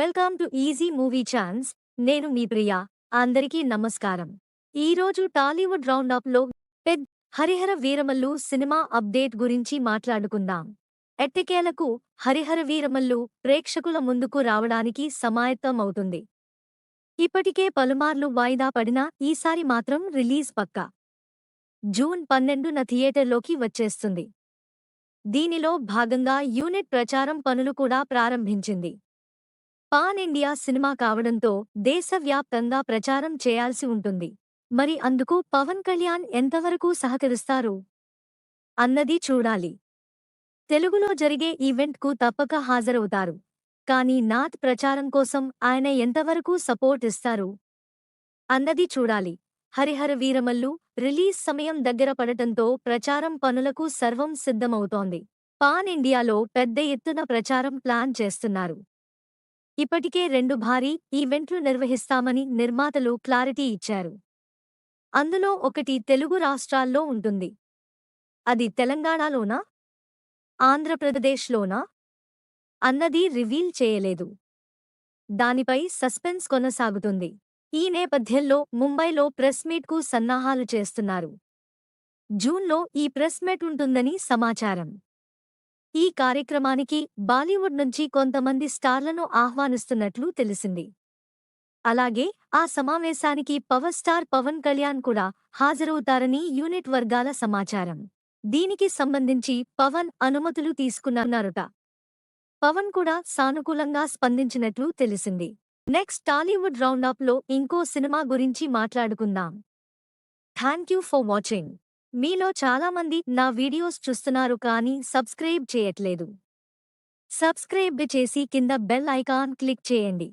Welcome to easy movie chance. నేను మీ ప్రియా. అందరికీ నమస్కారం. ఈరోజు టాలీవుడ్ రౌండప్లో పెద్ద హరిహర వీరమల్లు సినిమా అప్డేట్ గురించి మాట్లాడుకుందాం. ఎట్టకేలకు హరిహర వీరమల్లు ప్రేక్షకుల ముందుకు రావడానికి సమాయత్తమవుతుంది. ఇప్పటికే పలుమార్లు వాయిదా పడినా ఈసారి మాత్రం రిలీజ్ పక్కా. జూన్ 12న థియేటర్లోకి వచ్చేస్తుంది. దీనిలో భాగంగా యూనిట్ ప్రచారం పనులు కూడా ప్రారంభించింది. పాన్ ఇండియా సినిమా కావడంతో దేశవ్యాప్తంగా ప్రచారం చేయాల్సి ఉంటుంది. మరి అందుకు పవన్ కళ్యాణ్ ఎంతవరకు సహకరిస్తారు అన్నది చూడాలి. తెలుగులో జరిగే ఈవెంట్కు తప్పక హాజరవుతారు. కానీ నార్త్ ప్రచారం కోసం ఆయన ఎంతవరకు సపోర్ట్ ఇస్తారు అన్నది చూడాలి. హరిహర వీరమల్లు రిలీజ్ సమయం దగ్గర పడటంతో ప్రచారం పనులకు సర్వం సిద్ధమవుతోంది. పాన్ ఇండియాలో పెద్ద ఎత్తున ప్రచారం ప్లాన్ చేస్తున్నారు. ఇప్పటికే 2 భారీ ఈవెంట్లు నిర్వహిస్తామని నిర్మాతలు క్లారిటీ ఇచ్చారు. అందులో ఒకటి తెలుగు రాష్ట్రాల్లో ఉంటుంది. అది తెలంగాణలోనా, ఆంధ్రప్రదేశ్లోనా అన్నది రివీల్ చేయలేదు. దానిపై సస్పెన్స్ కొనసాగుతుంది. ఈ నేపథ్యంలో ముంబైలో ప్రెస్ మీట్కు సన్నాహాలు చేస్తున్నారు. జూన్లో ఈ ప్రెస్ మీట్ ఉంటుందని సమాచారం. ఈ కార్యక్రమానికి బాలీవుడ్ నుంచి కొంతమంది స్టార్లను ఆహ్వానిస్తున్నట్లు తెలిసింది. అలాగే ఆ సమావేశానికి పవర్ స్టార్ పవన్ కళ్యాణ్ కూడా హాజరవుతారని యూనిట్ వర్గాల సమాచారం. దీనికి సంబంధించి పవన్ అనుమతులు తీసుకున్నారట. పవన్ కూడా సానుకూలంగా స్పందించినట్లు తెలిసింది. నెక్స్ట్ టాలీవుడ్ రౌండప్లో ఇంకో సినిమా గురించి మాట్లాడుకుందాం. Thank you for watching. మీలో చాలామంది నా వీడియోస్ చూస్తున్నారు కానీ సబ్స్క్రైబ్ చేయట్లేదు. సబ్స్క్రైబ్ చేసి కింద బెల్ ఐకాన్ క్లిక్ చేయండి.